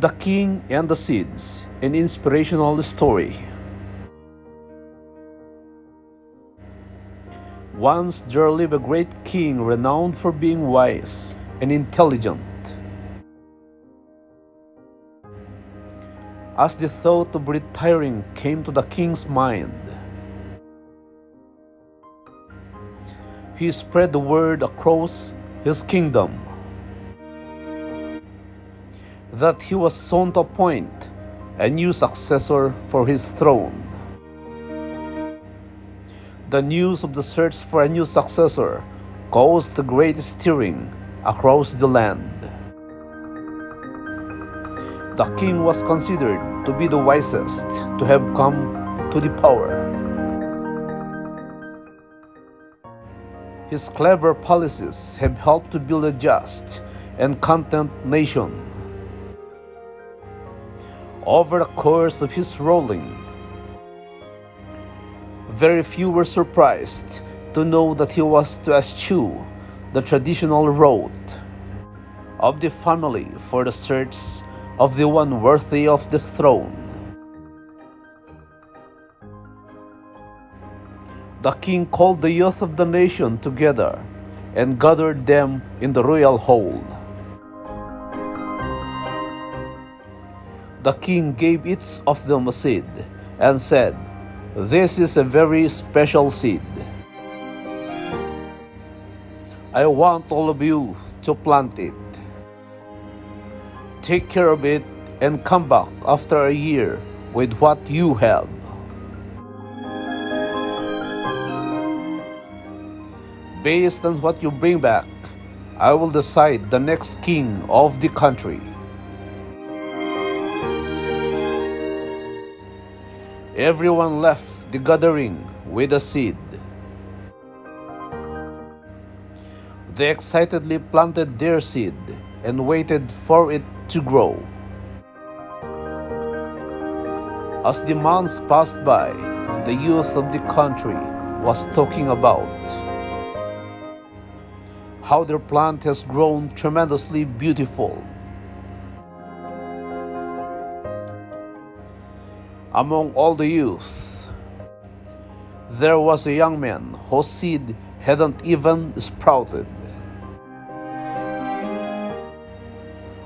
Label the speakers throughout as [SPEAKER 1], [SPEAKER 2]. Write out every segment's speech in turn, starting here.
[SPEAKER 1] The King and the Seeds, an inspirational story. Once there lived a great king renowned for being wise and intelligent. As the thought of retiring came to the king's mind, he spread the word across his kingdom that he was soon to appoint a new successor for his throne. The news of the search for a new successor caused a great stirring across the land. The king was considered to be the wisest to have come to the power. His clever policies have helped to build a just and content nation. Over the course of his ruling, very few were surprised to know that he was to eschew the traditional road of the family for the search of the one worthy of the throne. The king called the youth of the nation together and gathered them in the royal hall. The king gave each of them a seed and said, "This is a very special seed. I want all of you to plant it. Take care of it and come back after a year with what you have. Based on what you bring back, I will decide the next king of the country." Everyone left the gathering with a seed. They excitedly planted their seed and waited for it to grow. As the months passed by, the youth of the country was talking about how their plant has grown tremendously beautiful. Among all the youth, there was a young man whose seed hadn't even sprouted.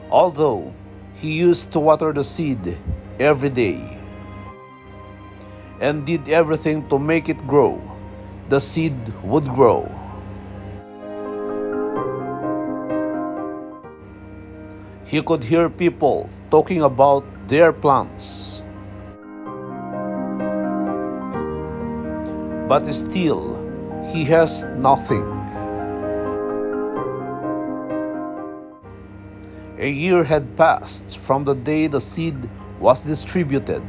[SPEAKER 1] Although he used to water the seed every day and did everything to make it grow, the seed would grow. He could hear people talking about their plants. But still, he has nothing. A year had passed from the day the seed was distributed.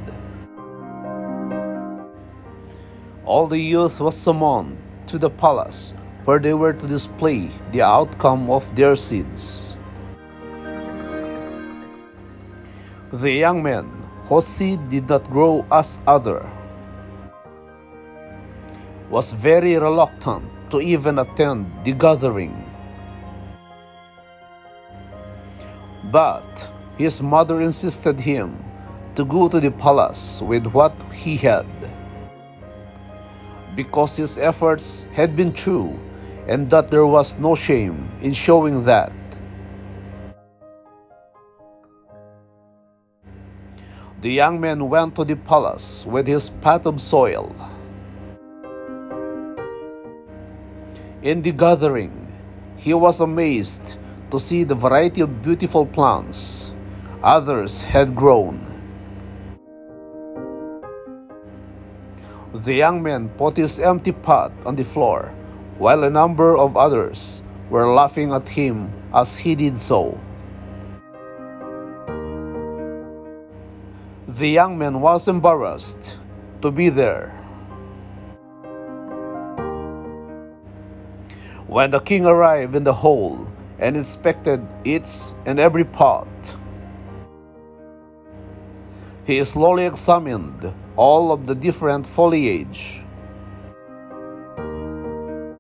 [SPEAKER 1] All the youth was summoned to the palace where they were to display the outcome of their seeds. The young man whose seed did not grow as other was very reluctant to even attend the gathering. But his mother insisted him to go to the palace with what he had, because his efforts had been true and that there was no shame in showing that. The young man went to the palace with his pot of soil. In the gathering, he was amazed to see the variety of beautiful plants others had grown. The young man put his empty pot on the floor, while a number of others were laughing at him as he did so. The young man was embarrassed to be there. When the king arrived in the hall and inspected each and every pot, he slowly examined all of the different foliage.